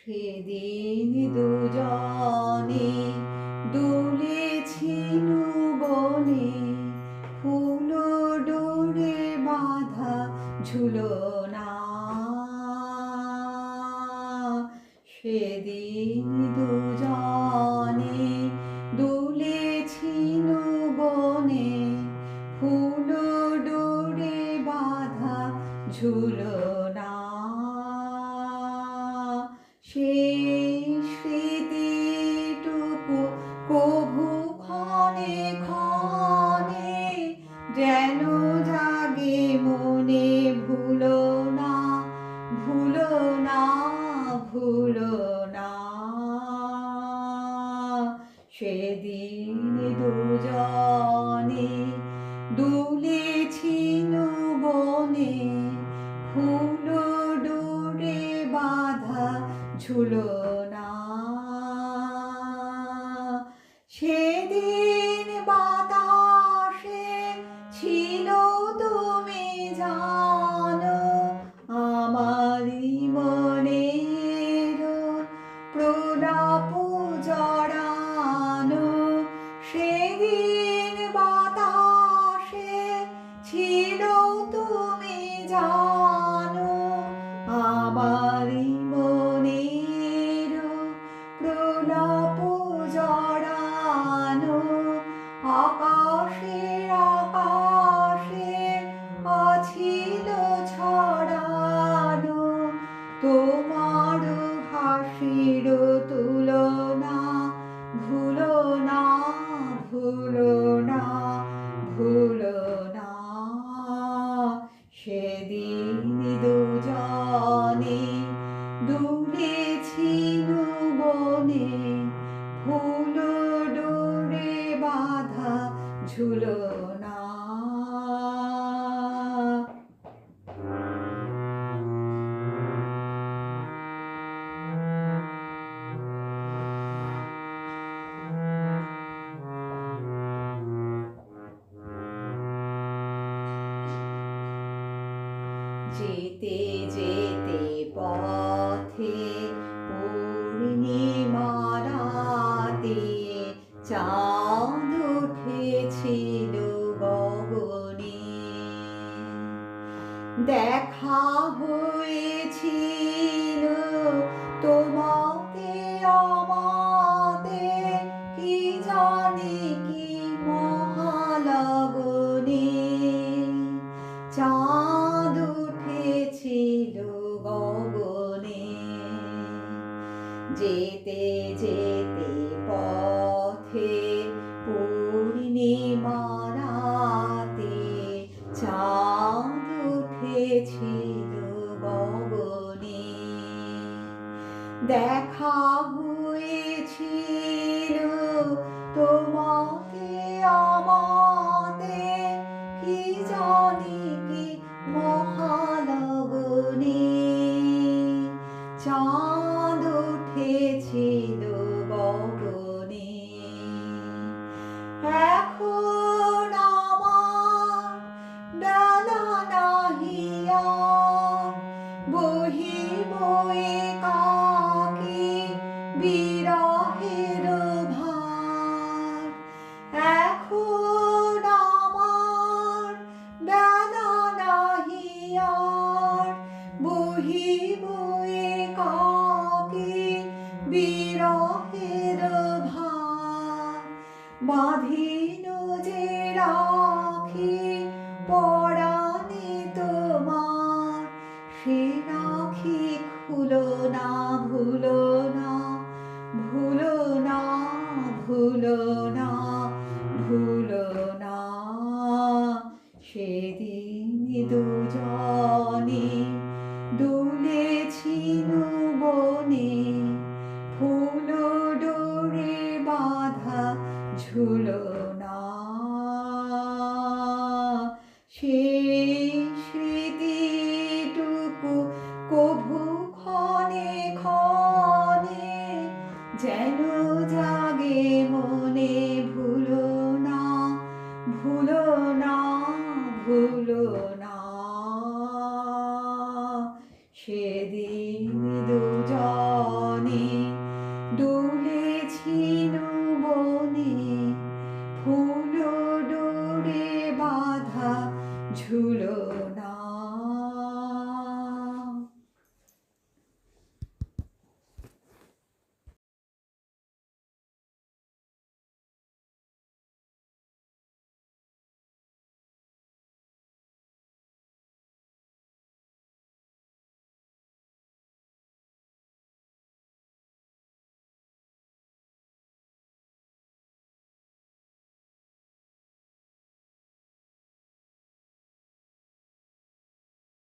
সেদিন দুজনে দুলেছিল বনে, ফুল ডোরে বাঁধা ঝুলনা। সেদিন দুজনে দুলেছিল বনে, ফুল ডোরে বাঁধা ঝুলনা। সেই স্মৃতিটুকু কভু ক্ষণে ক্ষণে যেন জাগে মনে, ভুলো না, ভুলো না, ভুলো না। সেদিন দুজনে দুলেছিল বনে, ফুল ডোরে বাঁধা ঝুলনা। সেদিন বাতাসে ছিল তুমি জানো, আমারই মনের প্রলাপ জড়ানো। সেদিন বাতাসে ছিল তুমি জানো, আমারই মনের প্রলাপ জড়ানো। আকাশে আকাশে আছিল ছড়ানো, তোমার হাসির তুলনা। ভুলো না, ভুলো না, ভুলো না। সেদিন দুজনে দুলেছিল বনে, ফুল ডোরে বাঁধা ঝুলনা। যেতে যেতে পথে পূর্ণিমা রাতে চাঁদ উঠেছিল গগনে। দেখা হয়েছিল তোমাকে আমাতে, কি জানি কি মহালগনে। চাঁদ উঠেছিল গগনে। যেতে যেতে পথে পূর্ণিমা রাতে চাঁদ উঠেছিল গগনে। দেখা হয়েছিল তোমাকে আমাতে, কি জানি কি মহালগনে। চাঁদ উঠেছিল গগনে। এখন আমার বেলা নাহি আর, বহিব একাকী বিরহের ভার। এখন আমার বেলা নাহি আর, বহিব একাকী বিরহের ভার। বাঁধিল যে রাখি পরাণে তোমার, সে রাখি খুলো না, ভুলো না, ভুলো না, ভুলো না, ভুলো না। সেদিন দুজনে দুলেছিল বনে, ফুল ডোরে বাঁধা ঝুলনা। সেই স্মৃতিটুকু কভু ক্ষণে ক্ষণে যেন জাগে মনে, ভুলো না, ভুলো না, ভুলো না। সেদিন দুজন ঝুলো না